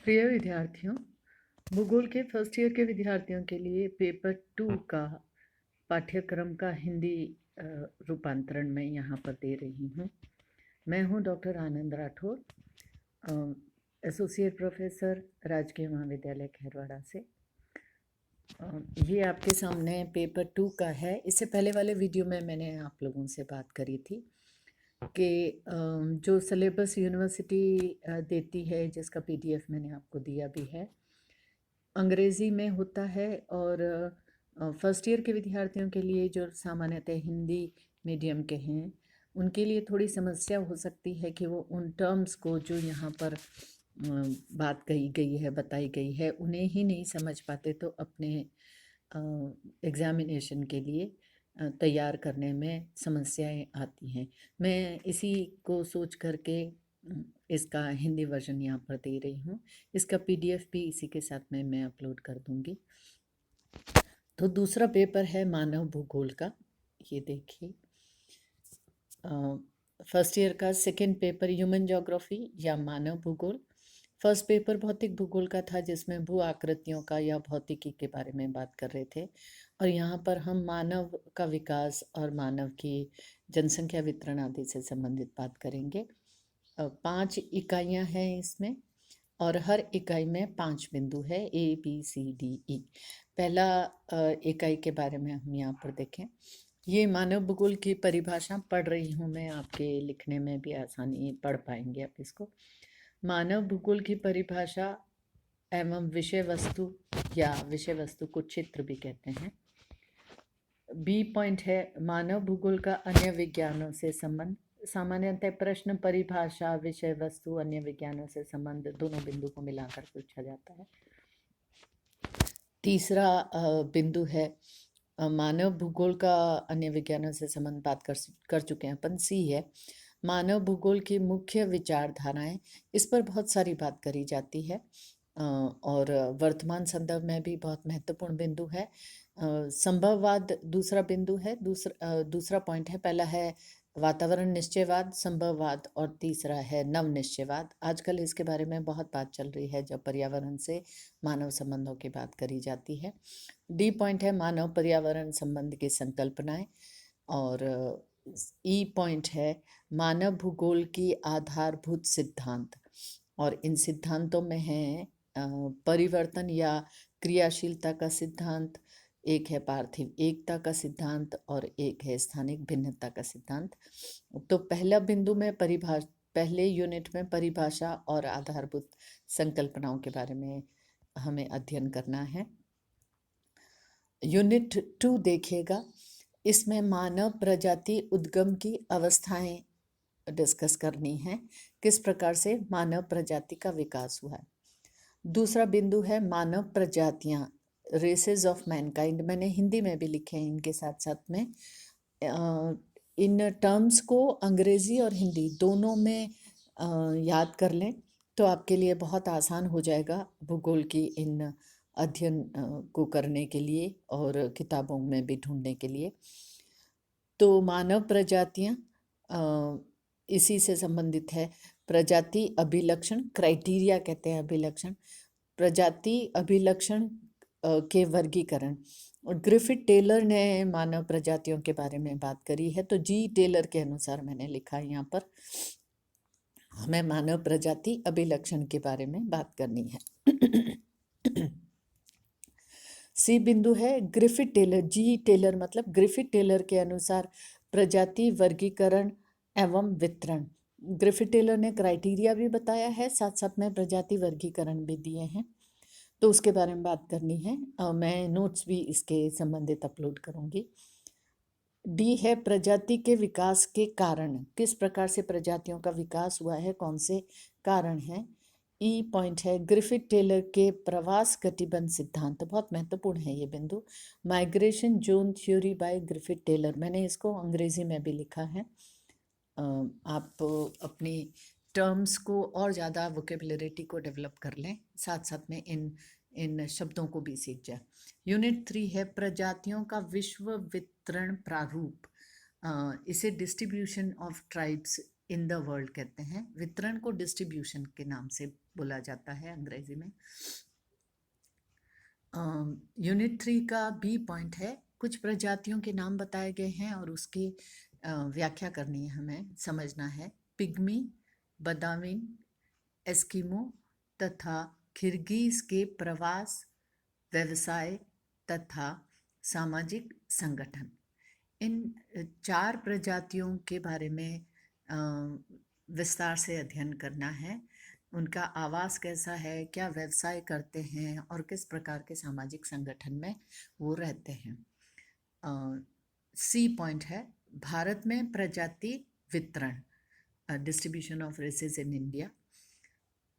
प्रिय विद्यार्थियों, भूगोल के फर्स्ट ईयर के विद्यार्थियों के लिए पेपर 2 का पाठ्यक्रम का हिंदी रूपांतरण मैं यहाँ पर दे रही हूँ। मैं हूँ डॉक्टर आनंद राठौर, एसोसिएट प्रोफेसर, राजकीय महाविद्यालय खैरवाड़ा से। ये आपके सामने पेपर 2 का है। इससे पहले वाले वीडियो में मैंने आप लोगों से बात करी थी कि जो सिलेबस यूनिवर्सिटी देती है, जिसका PDF मैंने आपको दिया भी है, अंग्रेज़ी में होता है। और फर्स्ट ईयर के विद्यार्थियों के लिए जो सामान्यतः हिंदी मीडियम के हैं, उनके लिए थोड़ी समस्या हो सकती है कि वो उन टर्म्स को जो यहाँ पर बात कही गई है, बताई गई है, उन्हें ही नहीं समझ पाते, तो अपने एग्ज़ामिनेशन के लिए तैयार करने में समस्याएं आती हैं। मैं इसी को सोच करके इसका हिंदी वर्जन यहाँ पर दे रही हूँ। इसका PDF भी इसी के साथ में मैं अपलोड कर दूँगी। तो दूसरा पेपर है मानव भूगोल का। ये देखिए, फर्स्ट ईयर का सेकंड पेपर ह्यूमन ज्योग्राफी या मानव भूगोल। फर्स्ट पेपर भौतिक भूगोल का था, जिसमें भू आकृतियों का या भौतिकी के बारे में बात कर रहे थे। और यहाँ पर हम मानव का विकास और मानव की जनसंख्या वितरण आदि से संबंधित बात करेंगे। 5 इकाइयाँ हैं इसमें, और हर इकाई में 5 बिंदु है, ABCDE। पहला इकाई के बारे में हम यहाँ पर देखें। ये मानव भूगोल की परिभाषा पढ़ रही हूँ मैं, आपके लिखने में भी आसानी, पढ़ पाएंगे आप इसको। मानव भूगोल की परिभाषा एवं विषय वस्तु या विषय वस्तु को चित्र भी कहते हैं। B पॉइंट है मानव भूगोल का अन्य विज्ञानों से संबंध। सामान्यतः प्रश्न परिभाषा, विषय वस्तु, अन्य विज्ञानों से संबंध दोनों बिंदु को मिलाकर पूछा जाता है। तीसरा बिंदु है मानव भूगोल का अन्य विज्ञानों से संबंध, बात कर चुके हैं अपन। C है मानव भूगोल की मुख्य विचारधाराएं। इस पर बहुत सारी बात करी जाती है और वर्तमान संदर्भ में भी बहुत महत्वपूर्ण बिंदु है। संभववाद दूसरा बिंदु है, दूसरा पॉइंट है। पहला है वातावरण निश्चयवाद, संभववाद, और तीसरा है नव निश्चयवाद। आजकल इसके बारे में बहुत बात चल रही है जब पर्यावरण से मानव संबंधों की बात करी जाती है। D पॉइंट है मानव पर्यावरण संबंध की संकल्पनाएं, और E पॉइंट है मानव भूगोल की आधारभूत सिद्धांत। और इन सिद्धांतों में है परिवर्तन या क्रियाशीलता का सिद्धांत, एक है पार्थिव एकता का सिद्धांत, और एक है स्थानिक भिन्नता का सिद्धांत। तो पहला बिंदु में पहले यूनिट में परिभाषा और आधारभूत संकल्पनाओं के बारे में हमें अध्ययन करना है। यूनिट 2 देखिएगा, इसमें मानव प्रजाति उद्गम की अवस्थाएं डिस्कस करनी है, किस प्रकार से मानव प्रजाति का विकास हुआ है। दूसरा बिंदु है मानव प्रजातियां, रेसेस ऑफ मैनकाइंड। मैंने हिंदी में भी लिखे हैं इनके साथ साथ में। इन टर्म्स को अंग्रेजी और हिंदी दोनों में याद कर लें तो आपके लिए बहुत आसान हो जाएगा भूगोल की इन अध्ययन को करने के लिए और किताबों में भी ढूंढने के लिए। तो मानव प्रजातियां इसी से संबंधित है। प्रजाति अभिलक्षण, क्राइटेरिया कहते हैं अभिलक्षण, प्रजाति अभिलक्षण के वर्गीकरण। और ग्रिफिथ टेलर ने मानव प्रजातियों के बारे में बात करी है, तो G टेलर के अनुसार मैंने लिखा है यहाँ पर, हमें मानव प्रजाति अभिलक्षण के बारे में बात करनी है। C बिंदु है ग्रिफिथ टेलर, G टेलर मतलब ग्रिफिथ टेलर के अनुसार प्रजाति वर्गीकरण एवं वितरण। ग्रिफिथ टेलर ने क्राइटेरिया भी बताया है, साथ साथ में प्रजाति वर्गीकरण भी दिए हैं, तो उसके बारे में बात करनी है। मैं नोट्स भी इसके संबंधित अपलोड करूंगी। D है प्रजाति के विकास के कारण, किस प्रकार से प्रजातियों का विकास हुआ है, कौन से कारण हैं। E पॉइंट है ग्रिफिथ टेलर के प्रवास गतिबंध सिद्धांत, बहुत महत्वपूर्ण है ये बिंदु। Migration zone theory by Griffith Taylor, मैंने इसको अंग्रेजी में भी लिखा है। आप अपनी टर्म्स को और ज़्यादा वोकेबुलरिटी को डेवलप कर लें, साथ साथ में इन शब्दों को भी सीख जाए। यूनिट 3 है प्रजातियों का विश्व वितरण प्रारूप। इसे distribution of tribes in the world कहते हैं। वितरण को डिस्ट्रीब्यूशन के नाम से बोला जाता है अंग्रेजी में। यूनिट 3 का बी पॉइंट है, कुछ प्रजातियों के नाम बताए गए हैं और उसकी व्याख्या करनी है, हमें समझना है। पिग्मी, बदाविन, एस्किमो तथा किर्गिज के प्रवास, व्यवसाय तथा सामाजिक संगठन। इन 4 प्रजातियों के बारे में विस्तार से अध्ययन करना है। उनका आवास कैसा है, क्या व्यवसाय करते हैं और किस प्रकार के सामाजिक संगठन में वो रहते हैं। सी पॉइंट है, भारत में प्रजाति वितरण, distribution of races in India.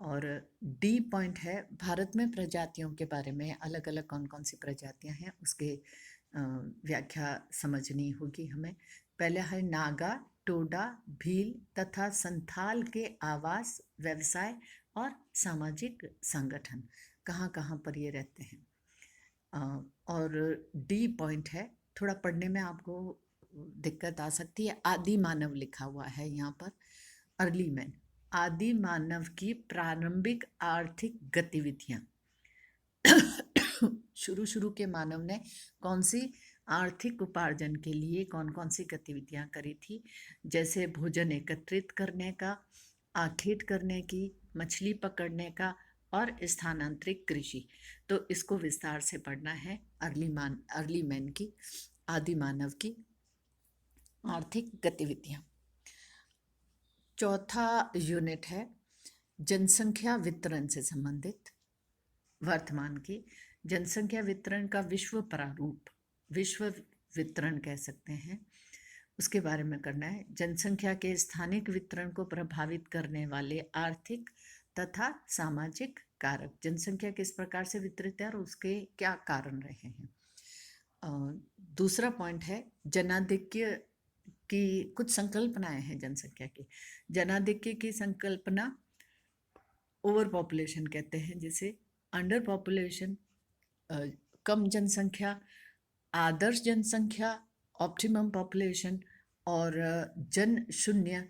और डी पॉइंट है, भारत में प्रजातियों के बारे में, अलग अलग कौन कौन सी प्रजातियां हैं उसके व्याख्या समझनी होगी हमें। पहला है नागा, टोडा, भील तथा संथाल के आवास, व्यवसाय और सामाजिक संगठन, कहाँ कहाँ पर ये रहते हैं। और डी पॉइंट है, थोड़ा पढ़ने में आपको दिक्कत आ सकती है, आदि मानव लिखा हुआ है यहाँ पर, अर्ली मैन, आदि मानव की प्रारंभिक आर्थिक गतिविधियां। शुरू के मानव ने कौन सी आर्थिक उपार्जन के लिए कौन कौन सी गतिविधियां करी थी, जैसे भोजन एकत्रित करने का, आखेट करने की, मछली पकड़ने का और स्थानांतरित कृषि। तो इसको विस्तार से पढ़ना है, अर्ली मैन की, आदि मानव की आर्थिक गतिविधियां। चौथा यूनिट है जनसंख्या वितरण से संबंधित, वर्तमान की जनसंख्या वितरण का विश्व प्रारूप, विश्व वितरण कह सकते हैं, उसके बारे में करना है। जनसंख्या के स्थानिक वितरण को प्रभावित करने वाले आर्थिक तथा सामाजिक कारक, जनसंख्या किस प्रकार से वितरित है और उसके क्या कारण रहे हैं। दूसरा पॉइंट है जनाधिक्य की कुछ संकल्पनाएं हैं जनसंख्या की। जनाधिक्य की संकल्पना ओवर पॉपुलेशन कहते हैं जिसे, अंडर पॉपुलेशन कम जनसंख्या, आदर्श जनसंख्या ऑप्टिमम पॉपुलेशन और जन शून्य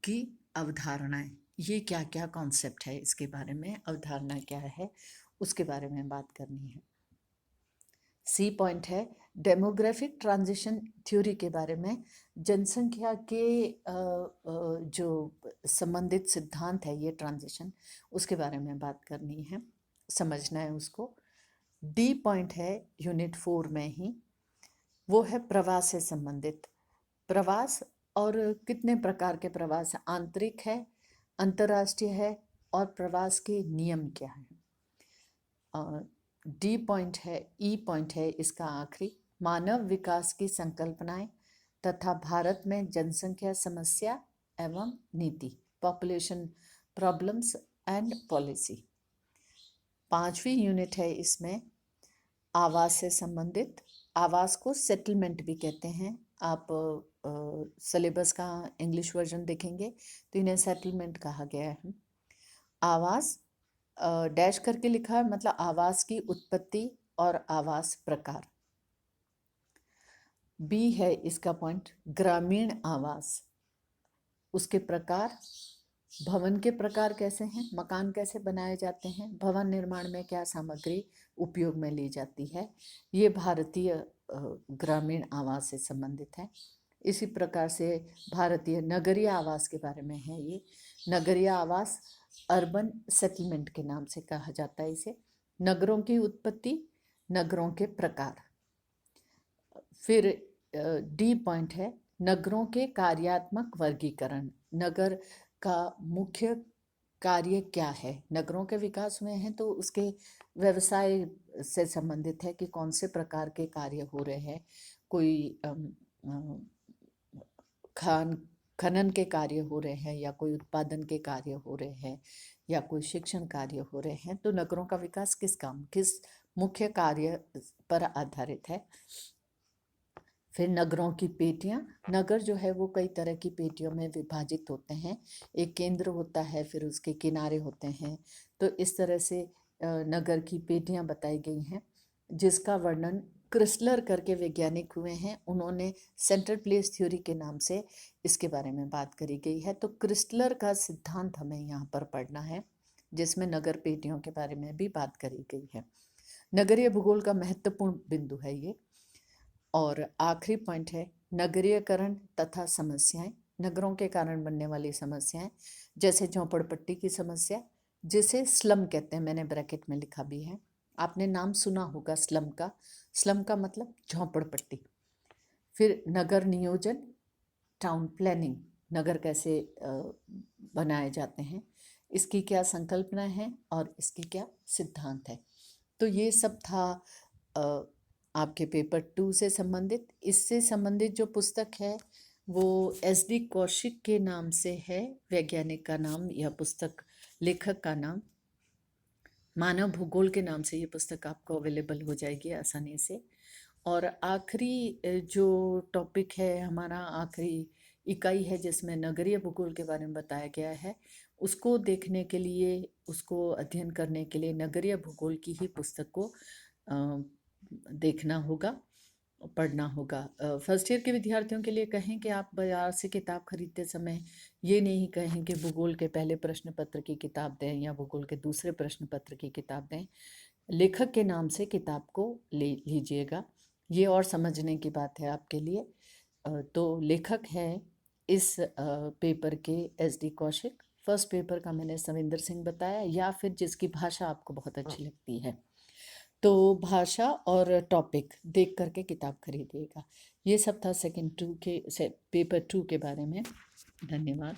की अवधारणाएं। ये क्या क्या कॉन्सेप्ट है, इसके बारे में अवधारणा क्या है उसके बारे में बात करनी है। सी पॉइंट है डेमोग्राफिक ट्रांजिशन थ्योरी के बारे में, जनसंख्या के जो संबंधित सिद्धांत है ये ट्रांजिशन, उसके बारे में बात करनी है, समझना है उसको। डी पॉइंट है यूनिट 4 में ही, वो है प्रवास से संबंधित, प्रवास और कितने प्रकार के प्रवास, आंतरिक है, अंतर्राष्ट्रीय है और प्रवास के नियम क्या है। डी पॉइंट है, ई पॉइंट है इसका आखिरी, मानव विकास की संकल्पनाएं तथा भारत में जनसंख्या समस्या एवं नीति, पॉपुलेशन प्रॉब्लम्स एंड पॉलिसी। पांचवी यूनिट है इसमें आवास से संबंधित, आवास को सेटलमेंट भी कहते हैं। आप सिलेबस का इंग्लिश वर्जन देखेंगे तो इन्हें सेटलमेंट कहा गया है। आवास डैश करके लिखा है, मतलब आवास की उत्पत्ति और आवास प्रकार। बी है इसका पॉइंट ग्रामीण आवास, उसके प्रकार, भवन के प्रकार कैसे हैं, मकान कैसे बनाए जाते हैं, भवन निर्माण में क्या सामग्री उपयोग में ली जाती है, ये भारतीय ग्रामीण आवास से संबंधित है। इसी प्रकार से भारतीय नगरीय आवास के बारे में है ये, नगरीय आवास अर्बन सेटलमेंट के नाम से कहा जाता है इसे। नगरों की उत्पत्ति, नगरों के प्रकार। फिर डी पॉइंट है नगरों के कार्यात्मक वर्गीकरण, नगर का मुख्य कार्य क्या है, नगरों के विकास हुए हैं तो उसके व्यवसाय से संबंधित है कि कौन से प्रकार के कार्य हो रहे हैं, कोई खनन के कार्य हो रहे हैं या कोई उत्पादन के कार्य हो रहे हैं या कोई शिक्षण कार्य हो रहे हैं, तो नगरों का विकास किस मुख्य कार्य पर आधारित है। फिर नगरों की पेटियां, नगर जो है वो कई तरह की पेटियों में विभाजित होते हैं, एक केंद्र होता है फिर उसके किनारे होते हैं, तो इस तरह से नगर की पेटियां बताई गई हैं जिसका वर्णन क्रिस्लर करके वैज्ञानिक हुए हैं, उन्होंने सेंट्रल प्लेस थ्योरी के नाम से इसके बारे में बात करी गई है। तो क्रिस्लर का सिद्धांत हमें यहाँ पर पढ़ना है, जिसमें नगर पेटियों के बारे में भी बात करी गई है। नगरीय भूगोल का महत्वपूर्ण बिंदु है ये। और आखिरी पॉइंट है नगरीयकरण तथा समस्याएं, नगरों के कारण बनने वाली समस्याएं, जैसे झोपड़पट्टी की समस्या, जिसे स्लम कहते हैं, मैंने ब्रैकेट में लिखा भी है। आपने नाम सुना होगा स्लम का। स्लम का मतलब झोपड़पट्टी। फिर नगर नियोजन, टाउन प्लानिंग, नगर कैसे बनाए जाते हैं, इसकी क्या संकल्पना है और इसकी क्या सिद्धांत है। तो ये सब था आपके पेपर 2 से संबंधित। इससे संबंधित जो पुस्तक है वो SD कौशिक के नाम से है, वैज्ञानिक का नाम, यह पुस्तक लेखक का नाम। मानव भूगोल के नाम से ये पुस्तक आपको अवेलेबल हो जाएगी आसानी से। और आखिरी जो टॉपिक है हमारा, आखिरी इकाई है जिसमें नगरीय भूगोल के बारे में बताया गया है, उसको देखने के लिए, उसको अध्ययन करने के लिए नगरीय भूगोल की ही पुस्तक को देखना होगा, पढ़ना होगा। फर्स्ट ईयर के विद्यार्थियों के लिए कहें कि आप बाजार से किताब खरीदते समय ये नहीं कहें कि भूगोल के पहले प्रश्न पत्र की किताब दें या भूगोल के दूसरे प्रश्न पत्र की किताब दें। लेखक के नाम से किताब को ले लीजिएगा। ये और समझने की बात है आपके लिए। तो लेखक हैं इस पेपर के SD कौशिक। फर्स्ट पेपर का मैंने सविंदर सिंह बताया, या फिर जिसकी भाषा आपको बहुत अच्छी लगती है। तो भाषा और टॉपिक देख करके किताब खरीदिएगा। ये सब था पेपर 2 के बारे में। धन्यवाद।